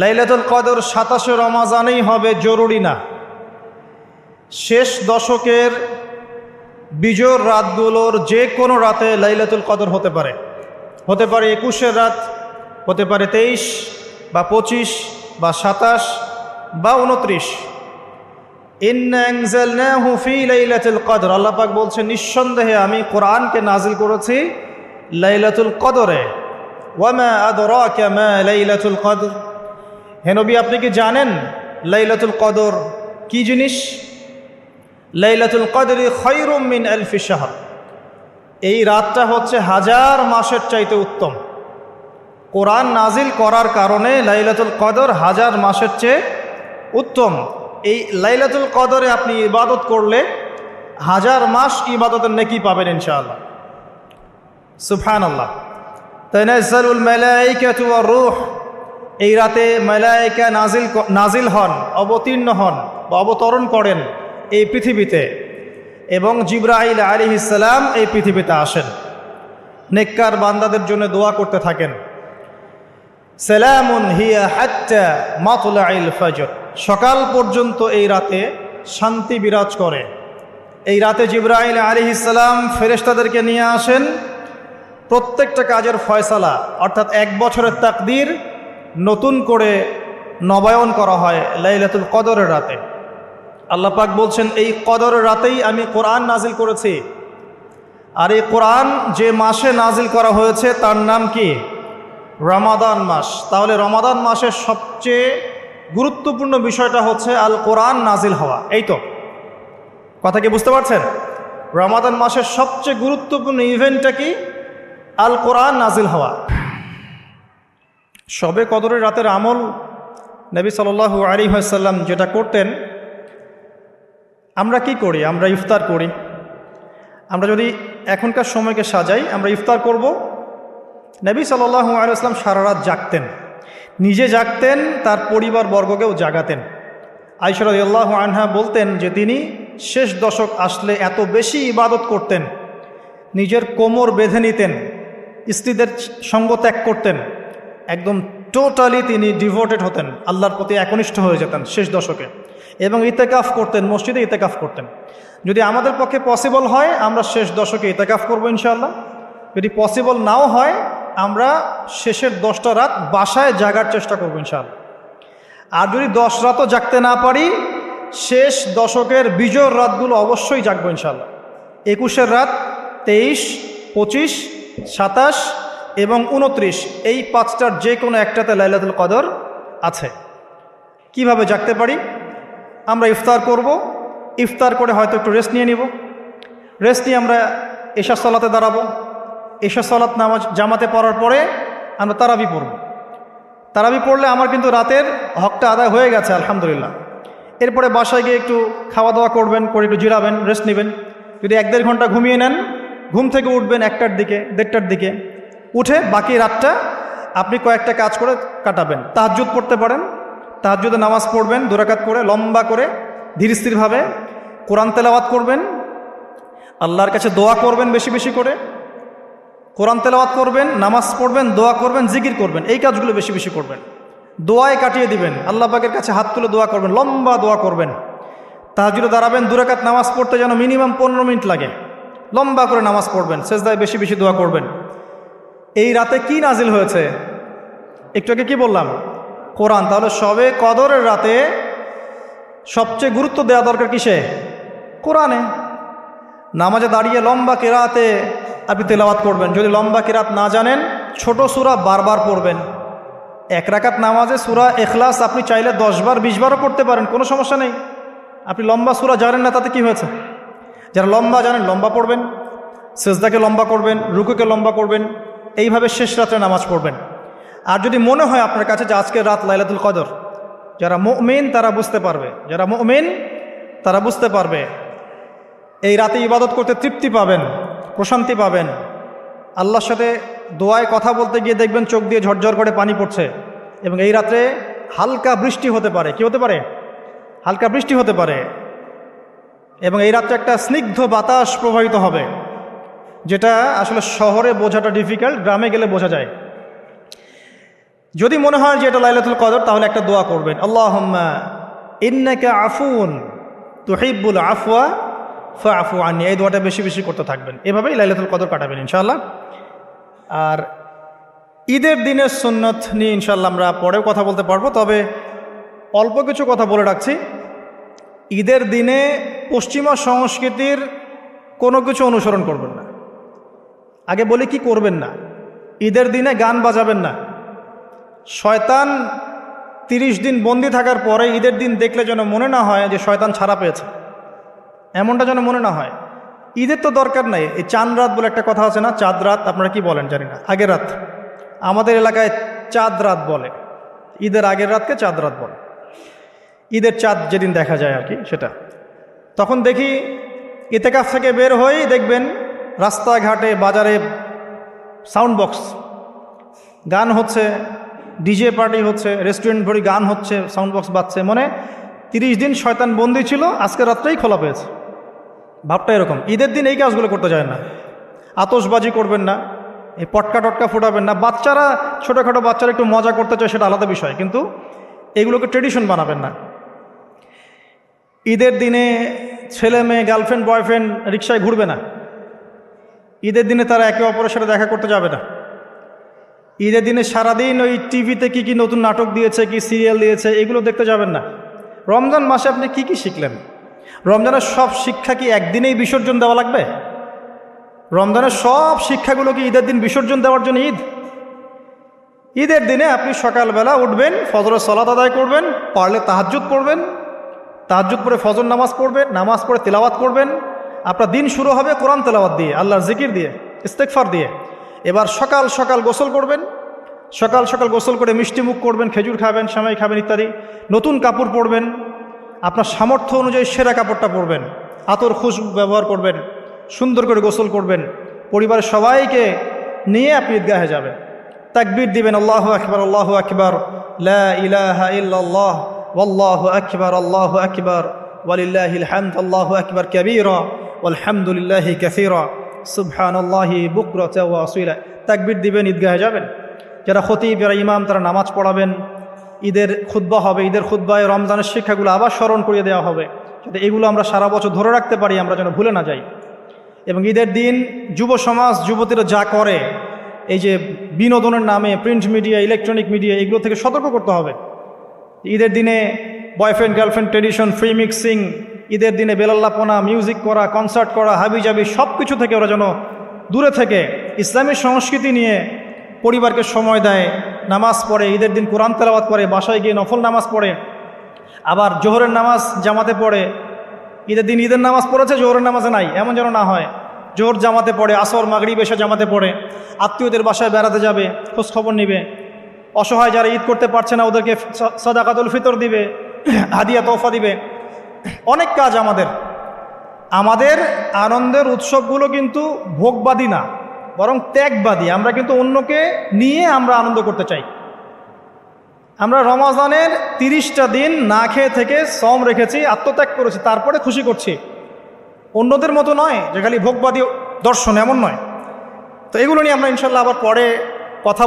লাইলাতুল কদর 27 রমাজানেই হবে জরুরি না। শেষ দশকের বিজোড় রাতগুলোর যে কোনো রাতে লাইলাতুল কদর হতে পারে। হতে পারে 21-এর রাত, হতে পারে 23 বা 25 বা 27 বা 29। ইন্না আনজালনাহু ফি লাইলাতুল কদর, আল্লাহ পাক বলছেন নিঃসন্দেহে আমি কোরআনকে নাজিল করেছি লাইলাতুল কদরে। ওয়ামা আদরাকা মা লাইলাতুল কদর, হে নবী আপনি কি জানেন লাইলাতুল কদর কি জিনিস? লাইলাতুল কদরি খায়রুম মিন আলফি শাহর, এই রাতটা হচ্ছে হাজার মাসের চাইতে উত্তম। কোরআন নাজিল করার কারণে লাইলাতুল কদর হাজার মাসের চেয়ে উত্তম। এই লাইলাতুল কদরে আপনি ইবাদত করলে হাজার মাস ইবাদতের নেকি পাবেন ইনশাআল্লাহ। সুবহানাল্লাহ। তানাজ্জালুল মালায়েকাতু ওয়ার রূহ, এই রাতে মালায়েকা নাজিল হন, অবতীর্ণ হন বা অবতরণ করেন এই পৃথিবীতে, এবং জিবরাইল আলাইহিস সালাম এই পৃথিবীতে আসেন, নেককার বান্দাদের জন্য দোয়া করতে থাকেন। সালামুন হিয়া হাত্তা মাতলাইল ফজর, সকাল পর্যন্ত এই রাতে শান্তি বিরাজ করে। এই রাতে জিবরাইল আলাইহিস সালাম ফেরেশতাদেরকে নিয়ে আসেন, প্রত্যেকটা কাজের ফয়সালা অর্থাৎ এক বছরের তাকদীর নতুন করে নবায়ন করা হয় লাইলাতুল কদরের রাতে। আল্লাহ পাক বলছেন এই কদরের রাতেই আমি কোরআন নাজিল করেছি। আর এই কোরআন যে মাসে নাজিল করা হয়েছে তার নাম কি? রমাদান মাস। তাহলে রমাদান মাসের সবচেয়ে গুরুত্বপূর্ণ বিষয়টা হচ্ছে আল কোরআন নাজিল হওয়া। এই তো কথা কি বুঝতে পারছেন? রমাদান মাসের সবচেয়ে গুরুত্বপূর্ণ ইভেন্টটা কি? আল কোরআন নাজিল হওয়া। শবে কদরের রাতের আমল নবী সাল্লাল্লাহু আলাইহি ওয়াসাল্লাম যেটা করতেন, আমরা কি করি? আমরা ইফতার করি। আমরা যদি এখনকার সময়কে সাজাই, আমরা ইফতার করব। নবী সাল্লাল্লাহু আলাইহি ওয়াসাল্লাম সারা রাত জাগতেন, নিজে জাগতেন, তার পরিবারবর্গকেও জাগাতেন। আয়েশা রাদিয়াল্লাহু আনহা বলতেন যে তিনি শেষ দশক আসলে এত বেশি ইবাদত করতেন, নিজের কোমর বেঁধে নিতেন, স্ত্রীদের সঙ্গ ত্যাগ করতেন, একদম টোটালি তিনি ডিভোটেড হতেন, আল্লাহর প্রতি একনিষ্ঠ হয়ে যেতেন শেষ দশকে, এবং ইতেকাফ করতেন, মসজিদে ইতেকাফ করতেন। যদি আমাদের পক্ষে পসিবল হয় আমরা শেষ দশকে ইতেকাফ করবো ইনশাআল্লাহ। যদি পসিবল নাও হয় আমরা শেষের 10টা রাত বাসায় জাগার চেষ্টা করবো ইনশাআল্লাহ। আর যদি 10 রাতও জাগতে না পারি, শেষ দশকের বিজয়ের রাতগুলো অবশ্যই জাগবো ইনশাআল্লাহ। 21-এর রাত, 23, 25, 27 এবং 29, এই 5টার যে কোনো একটাতে লাইলাতুল কদর আছে। কিভাবে জাগতে পারি? আমরা ইফতার করব, ইফতার করে হয়তো একটু রেস্ট নিয়ে নিব, রেস্ট নিয়ে আমরা এশা সালাতে দাঁড়াবো, এশা সালাত নামাজ জামাতে পড়ার পরে আমরা তারাবি পড়ব। তারাবি পড়লে আমার কিন্তু রাতের হকটা আদায় হয়ে গেছে আলহামদুলিল্লাহ। এরপরে বাসায় গিয়ে একটু খাওয়া দাওয়া করবেন, করে একটু জিরাবেন, রেস্ট নেবেন। যদি 1-1.5 ঘন্টা ঘুমিয়ে নেন, ঘুম থেকে উঠবেন 1টার দিকে, 1:30টার দিকে, উঠে বাকি রাতটা আপনি কয়েকটা কাজ করে কাটাবেন। তাহাজ্জুদ পড়তে পারেন, তাহাজ্জুদে নামাজ পড়বেন 2 রাকাত করে, লম্বা করে ধীর স্থিরভাবে কোরআন তেলাওয়াত করবেন, আল্লাহর কাছে দোয়া করবেন বেশি বেশি করে, কোরআন তেলাওয়াত করবেন, নামাজ পড়বেন, দোয়া করবেন, জিকির করবেন, এই কাজগুলো বেশি বেশি করবেন। দোয়ায় কাটিয়ে দিবেন, আল্লাহ পাকের কাছে হাত তুলে দোয়া করবেন, লম্বা দোয়া করবেন। তাহাজ্জুদে দাঁড়াবেন, 2 রাকাত নামাজ পড়তে যেন মিনিমাম 15 মিনিট লাগে, লম্বা করে নামাজ পড়বেন, সেজদায় বেশি বেশি দোয়া করবেন। এই রাতে কি নাজিল হয়েছে? একটু আগে কি বললাম? কোরআন। তাহলে শবে কদরের রাতে সবচেয়ে গুরুত্ব দেওয়া দরকার কিসে? কোরআনে। নামাজে দাঁড়িয়ে লম্বা কেরাতে আপনি তেলাওয়াত করবেন। যদি লম্বা কেরাত না জানেন, ছোট সূরা বারবার পড়বেন। 1 রাকাত নামাজে সূরা ইখলাস আপনি চাইলে 10 বার 20 বারও পড়তে পারেন, কোনো সমস্যা নেই। আপনি লম্বা সূরা জানেন না, তাতে কি হয়েছে? যারা লম্বা জানেন লম্বা পড়বেন, সেজদাকে লম্বা করবেন, রুকুকে লম্বা করবেন, এইভাবে শেষ রাত্রে নামাজ পড়বেন। আর যদি মনে হয় আপনার কাছে যে আজকের রাত লাইলাতুল কদর, যারা মুমিন তারা বুঝতে পারবে, যারা মুমিন তারা বুঝতে পারবে এই রাতে ইবাদত করতে তৃপ্তি পাবেন, প্রশান্তি পাবেন। আল্লাহর সাথে দোয়ায় কথা বলতে গিয়ে দেখবেন চোখ দিয়ে ঝরঝর করে পানি পড়ছে, এবং এই রাত্রে হালকা বৃষ্টি হতে পারে। কি হতে পারে? হালকা বৃষ্টি হতে পারে। এবং এই রাত্রে একটা স্নিগ্ধ বাতাস প্রবাহিত হবে, যেটা আসলে শহরে বোঝাটা ডিফিকাল্ট, গ্রামে গেলে বোঝা যায়। যদি মনে হয় যে এটা লাইলাতুল কদর, তাহলে একটা দোয়া করবেন, আল্লাহুম্মা ইন্নাকা আফুন তুহিব্বুল আফওয়া ফাআফু আননি। এই দোয়াটা বেশি বেশি করতে থাকবেন, এভাবেই লাইলাতুল কদর কাটাবেন ইনশাআল্লাহ। আর ঈদের দিনের সুন্নত নিয়ে ইনশাআল্লাহ আমরা পরেও কথা বলতে পারবো, তবে অল্প কিছু কথা বলে রাখছি। ঈদের দিনে পশ্চিমা সংস্কৃতির কোনো কিছু অনুসরণ করবেন না। আগে বলি কি করবেন না। ঈদের দিনে গান বাজাবেন না। শয়তান 30 দিন বন্দি থাকার পরে ঈদের দিন দেখলে যেন মনে না হয় যে শয়তান ছাড়া পেয়েছে, এমনটা যেন মনে না হয়। ঈদের তো দরকার নাই। এই চাঁদ রাত বলে একটা কথা আছে না, চাঁদ রাত, আপনারা কি বলেন জানি না, আগের রাত। আমাদের এলাকায় চাঁদ রাত বলে, ঈদের আগের রাতকে চাঁদ রাত বলে। ঈদের চাঁদ যেদিন দেখা যায় আর কি, সেটা। তখন দেখি ইতেকাফ থেকে বের হয়েই দেখবেন রাস্তাঘাটে বাজারে সাউন্ড বক্স, গান হচ্ছে, ডিজে পার্টি হচ্ছে, রেস্টুরেন্ট ভরি গান হচ্ছে, সাউন্ড বক্স বাজছে। মানে 30 দিন শয়তান বন্দি ছিল, আজকে রাত্রেই খোলা পেয়েছে। ভাবটা এরকম। ঈদের দিন এই কাজগুলো করতে যায় না। আতশবাজি করবেন না, এই পটকা টটকা ফুটাবেন না। বাচ্চারা, ছোটোখাটো বাচ্চারা একটু মজা করতে চায়, সেটা আলাদা বিষয়, কিন্তু এগুলোকে ট্রেডিশন বানাবেন না। ঈদের দিনে ছেলে মেয়ে, গার্লফ্রেন্ড বয়ফ্রেন্ড রিক্সায় ঘুরবে না। ঈদের দিনে তারা একে অপরের সাথে দেখা করতে যাবে না। ঈদের দিনে সারাদিন ওই টিভিতে কি কি নতুন নাটক দিয়েছে, কি সিরিয়াল দিয়েছে, এগুলো দেখতে যাবেন না। রমজান মাসে আপনি কি কি শিখলেন? রমজানের সব শিক্ষা কি একদিনেই বিসর্জন দেওয়া লাগবে? রমজানের সব শিক্ষাগুলো কি ঈদের দিন বিসর্জন দেওয়ার জন্য ঈদ? ঈদের দিনে আপনি সকালবেলা উঠবেন, ফজরের সালাত আদায় করবেন, পারলে তাহাজ্জুদ পড়বেন, তাহাজ্জুদ পড়ে ফজর নামাজ পড়বেন, নামাজ পড়ে তেলাওয়াত করবেন। আপনার দিন শুরু হবে কোরআন তেলাওয়াত দিয়ে, আল্লাহর জিকির দিয়ে, ইস্তেগফার দিয়ে। এবার সকাল সকাল গোসল করবেন, সকাল সকাল গোসল করে মিষ্টি মুখ করবেন, খেজুর খাবেন, সেমাই খাবেন ইত্যাদি। নতুন কাপড় পরবেন, আপনার সামর্থ্য অনুযায়ী সেরা কাপড়টা পরবেন, আতর খুশবু ব্যবহার করবেন, সুন্দর করে গোসল করবেন, পরিবারের সবাইকে নিয়ে আপনি ঈদগাহে যাবেন, তাকবীর দিবেন, আল্লাহু আকবার, আল্লাহু আকবার, লা ইলাহা ইল্লাল্লাহ, ওয়াল্লাহু আকবার, আল্লাহু আকবার, ওয়ালিল্লাহিল হামদ, আল্লাহু আকবার কাবীরা, ওয়ালহামদুলিল্লাহি কাসীরা, সুবহানাল্লাহি বুকরাতা ওয়া আসীলা। তাকবীর দিবেন, ঈদগাহে যাবেন। যারা খতিব, যারা ইমাম, তারা নামাজ পড়াবেন। ঈদের খুতবা হবে, ঈদের খুতবায় রমজানের শিক্ষাগুলো আবার স্মরণ করিয়ে দেওয়া হবে, যাতে এগুলো আমরা সারা বছর ধরে রাখতে পারি, আমরা যেন ভুলে না যাই। এবং ঈদের দিন যুব সমাজ, যুবতীরা যা করে, এই যে বিনোদনের নামে প্রিন্ট মিডিয়া, ইলেকট্রনিক মিডিয়া, এগুলো থেকে সতর্ক করতে হবে। ঈদের দিনে boyfriend girlfriend tradition, free mixing, ঈদের দিনে বেলাল্লাপনা, মিউজিক করা, কনসার্ট করা, হাবিজাবি, সব কিছু থেকে ওরা যেন দূরে থেকে ইসলামী সংস্কৃতি নিয়ে পরিবারকে সময় দেয়, নামাজ পড়ে, ঈদের দিন কোরআন তেলাওয়াত করে, বাসায় গিয়ে নফল নামাজ পড়ে, আবার জোহরের নামাজ জামাতে পড়ে। ঈদের দিন ঈদের নামাজ পড়েছে, জোহরের নামাজে নাই, এমন যেন না হয়। জোহর জামাতে পড়ে, আসর মাগরিব এশা জামাতে পড়ে, আত্মীয়দের বাসায় বেড়াতে যাবে, খোঁজখবর নিবে। অসহায় যারা ঈদ করতে পারছে না, ওদেরকে সাদাকাতুল ফিতর দিবে, হাদিয়া তোহফা দিবে। অনেক কাজ আমাদের আনন্দের উৎসবগুলো কিন্তু ভোগবাদী না, বরং ত্যাগবাদী। আমরা কিন্তু অন্যকে নিয়ে আমরা আনন্দ করতে চাই। আমরা রমজানের 30টা দিন না খেয়ে থেকে সম রেখেছি, আত্মত্যাগ করেছি, তারপরে খুশি করছি। অন্যদের মতো নয় যে খালি ভোগবাদী দর্শন, এমন নয়। তো এগুলো নিয়ে আমরা ইনশাল্লাহ আবার পরে কথা